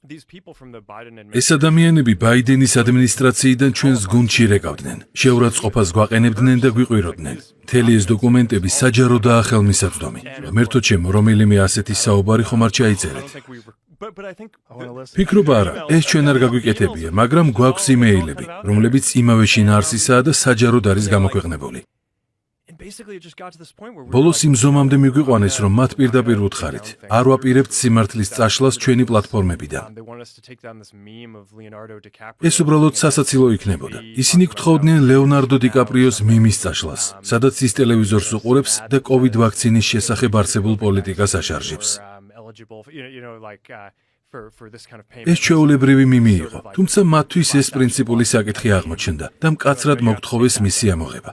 ეს ადამიანები ბაიდენის ადმინისტრაციიდან ჩვენს გუნდში რეკავდნენ, შეურაცხყოფას გვაყენებდნენ და გვიყვიროდნენ. მთელი ეს დოკუმენტები საჯაროდაა ხელმისაწვდომი. ღმერთო ჩემო, რომელიმე ასეთი საუბარი ხომ არ ჩაიწერეთ. ფიქრობ არა, ეს ჩვენ არ გაგვიკეთებია, მაგრამ გვაქვს იმეილები, რომლებიც იმავე შინაარსისაა და საჯაროდ არის გამოქვეყნებული. ბოლოს იმ ზომამდე მიგვიყვანეს, რომ მათ პირდაპირ ვუთხარით. არ ვაპირებთ სიმართლის წაშლას ჩვენი პლატფორმებიდან. ეს უბრალოდ სასაცილო იქნებოდა. ისინი გთხოვდნენ ლეონარდო დიკაპრიოს მიმის წაშლას, სადაც ის ტელევიზორს უყურებს და COVID ვაქცინის შესახებ არსებულ პოლიტიკას აშარჟებს. ეს ჩვეულებრივი მიმი იყო, თუმცა მათთვის ეს პრინციპული საკითხი აღმოჩნდა და მკაცრად მოგთხოვეს მისი ამოღება.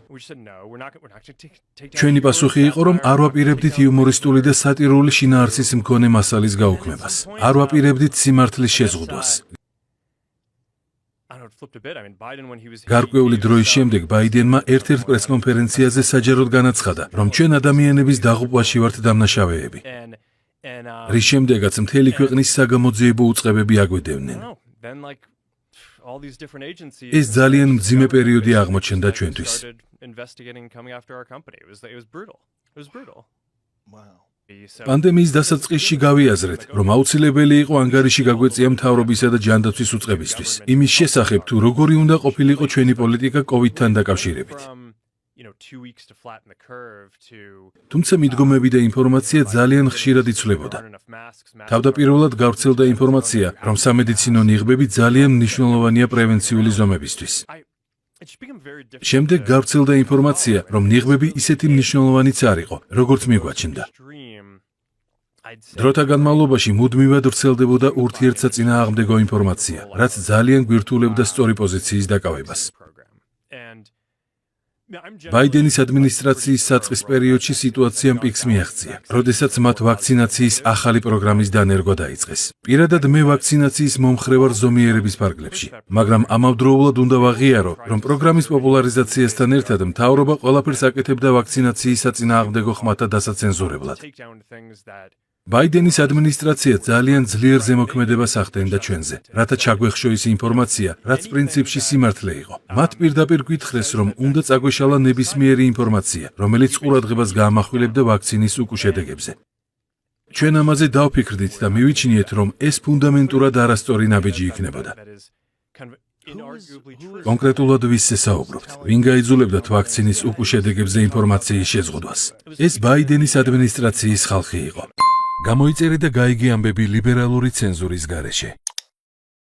ჩვენი პასუხი იყო, რომ არ ვაპირებდით იუმორისტული და სატირული შინაარსის მქონე მასალის გაუქმებას. არ ვაპირებდით სიმართლის შეზღუდვას. გარკვეული დროის შემდეგ ბაიდენმა ერთ-ერთ პრესკონფერენციაზე საჯაროდ განაცხადა, რომ ჩვენ ადამიანების დაღუპვაში ვართ დამნაშავეები. რის შემდეგაც მთელი ქვეყნის საგამოძიებო უწყებები აგვედევნენ. ეს ძალიან მძიმე პერიოდი აღმოჩნდა ჩვენთვის. პანდემიის დასაწყისში გავიაზრეთ, რომ აუცილებელი იყო ანგარიში გაგვეწია მთავრობისა და ჯანდაცვის უწყებისთვის. იმის შესახებ, თუ როგორი უნდა ყოფილიყო ჩვენი პოლიტიკა COVID-თან დაკავშირებით. თუმცა მიდგომები და ინფორმაცია ძალიან ხშირად იცვლებოდა. თავდაპირველად გავრცელდა ინფორმაცია, რომ სამედიცინო ნიღბები ძალიან მნიშვნელოვანია პრევენციული ზომებისთვის. შემდეგ გავრცელდა ინფორმაცია, რომ ნიღბები ისეთი მნიშვნელოვანიც არ იყო, როგორც მიგვაჩნდა. დროთა განმავლობაში მუდმივად ვრცელდებოდა ურთიერთსაწინააღმდეგო ინფორმაცია, რაც ძალიან გვირთულებდა სწორი პოზიციის დაკავებას. ბაიდენის ადმინისტრაციის საწყის პერიოდში სიტუაციამ პიკს მიაღწია, როდესაც მათ ვაქცინაციის ახალი პროგრამის დანერგვა დაიწყეს. პირადად მე ვაქცინაციის მომხრე ვარ ზომიერების ფარგლებში, მაგრამ ამავდროულად უნდა ვაღიარო, რომ პროგრამის პოპულარიზაციასთან ერთად მთავრობა ყველაფერს აკეთებდა ვაქცინაციის საწინააღმდეგო ხმათა დასაცენზურებლად. ბაიდენის ადმინისტრაცია ძალიან ძლიერ ზემოქმედებას ახდენდა ჩვენზე, რათა ჩაგვეხშო ის ინფორმაცია, რაც პრინციპში სიმართლე იყო. მათ პირდაპირ გითხრეს, რომ უნდა წაგვეშალა ნებისმიერი ინფორმაცია, რომელიც ყურადღებას გაამახვილებდა ვაქცინის უკუშედეგებზე. ჩვენ ამაზე დავფიქრდით და მივიჩნიეთ, რომ ეს ფუნდამენტურად არასწორი ნაბიჯი იქნებოდა. კონკრეტულად ვისზე საუბრობთ? ვინ გაიძულებდათ ვაქცინის უკუშედეგებზე ინფორმაციის შეზღუდვას? ეს ბაიდენის ადმინისტრაციის ხალხი იყო. გამოიწერე და გაიგე ამბები ლიბერალური ცენზურის გარეშე.